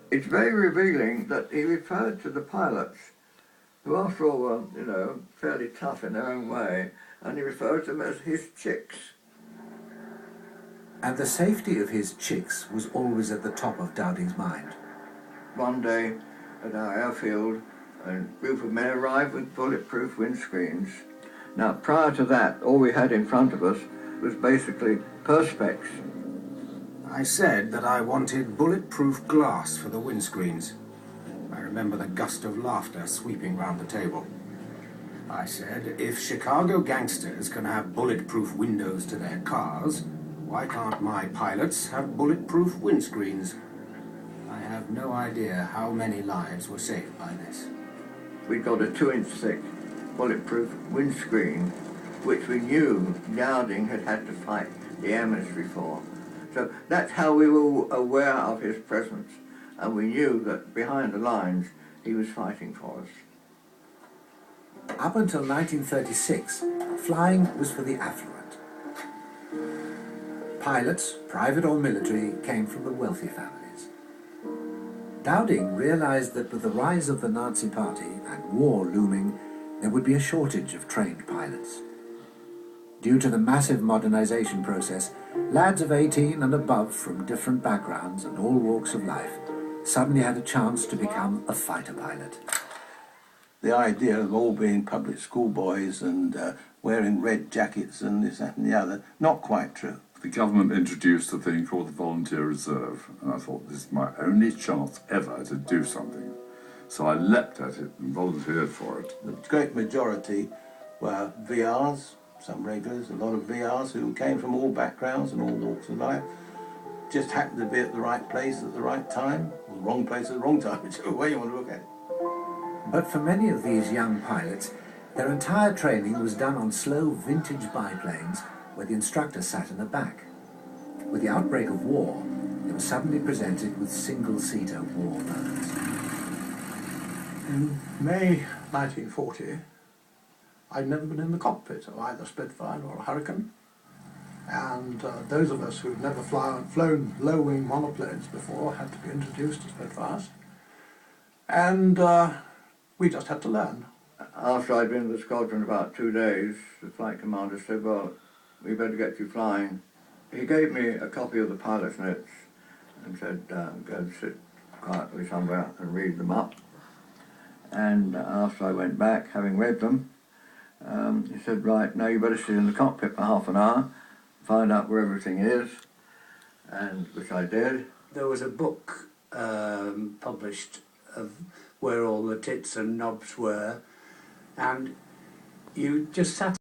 It's very revealing that he referred to the pilots, who after all were, you know, fairly tough in their own way, and he referred to them as his chicks. And the safety of his chicks was always at the top of Dowding's mind. One day at our airfield, a group of men arrived with bulletproof windscreens. Now, prior to that, all we had in front of us was basically perspex. I said that I wanted bulletproof glass for the windscreens. I remember the gust of laughter sweeping round the table. I said, if Chicago gangsters can have bulletproof windows to their cars, why can't my pilots have bulletproof windscreens? I have no idea how many lives were saved by this. We got a 2-inch thick bulletproof windscreen, which we knew Dowding had had to fight the air ministry for. So that's how we were aware of his presence, and we knew that behind the lines he was fighting for us. Up until 1936, flying was for the affluent. Pilots, private or military, came from the wealthy families. Dowding realized that with the rise of the Nazi Party and war looming, there would be a shortage of trained pilots. Due to the massive modernization process, lads of 18 and above from different backgrounds and all walks of life suddenly had a chance to become a fighter pilot. The idea of all being public school boys and wearing red jackets and this, that and the other, not quite true. The government introduced a thing called the Volunteer Reserve, and I thought this is my only chance ever to do something. So I leapt at it and volunteered for it. The great majority were VRs, some regulars, a lot of VRs who came from all backgrounds and all walks of life. Just happened to be at the right place at the right time, or the wrong place at the wrong time, whichever way you want to look at it. But for many of these young pilots, their entire training was done on slow vintage biplanes where the instructor sat in the back. With the outbreak of war, they were suddenly presented with single-seater warbirds. In May 1940, I'd never been in the cockpit of either Spitfire or a Hurricane, and those of us who'd never flown low-wing monoplanes before had to be introduced to Spitfires, and we just had to learn. After I'd been in the squadron about 2 days, the flight commander said, well, we better get you flying. He gave me a copy of the pilot's notes and said, go and sit quietly somewhere and read them up. And after I went back, having read them, he said, right, now you better sit in the cockpit for half an hour, find out where everything is, and which I did. There was a book published of where all the tits and knobs were, and you just sat